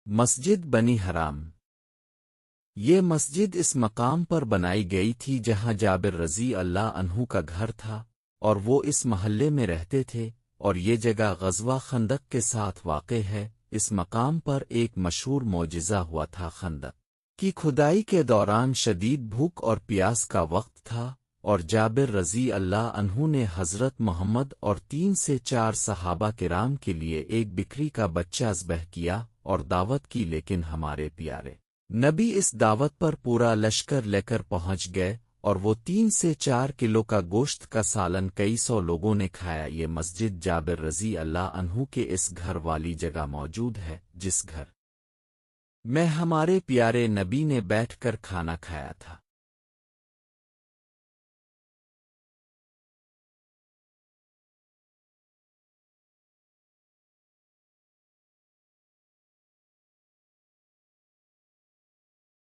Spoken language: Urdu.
مسجد بنی حرام۔ یہ مسجد اس مقام پر بنائی گئی تھی جہاں جابر رضی اللہ عنہ کا گھر تھا، اور وہ اس محلے میں رہتے تھے، اور یہ جگہ غزوہ خندق کے ساتھ واقع ہے۔ اس مقام پر ایک مشہور معجزہ ہوا تھا۔ خندق کی کھدائی کے دوران شدید بھوک اور پیاس کا وقت تھا، اور جابر رضی اللہ عنہ نے حضرت محمد اور 3 سے 4 صحابہ کرام کے لیے ایک بکری کا بچہ ذبح کیا اور دعوت کی، لیکن ہمارے پیارے نبی اس دعوت پر پورا لشکر لے کر پہنچ گئے، اور وہ 3 سے 4 کلو کا گوشت کا سالن کئی سو لوگوں نے کھایا۔ یہ مسجد جابر رضی اللہ عنہ کے اس گھر والی جگہ موجود ہے جس گھر میں ہمارے پیارے نبی نے بیٹھ کر کھانا کھایا تھا۔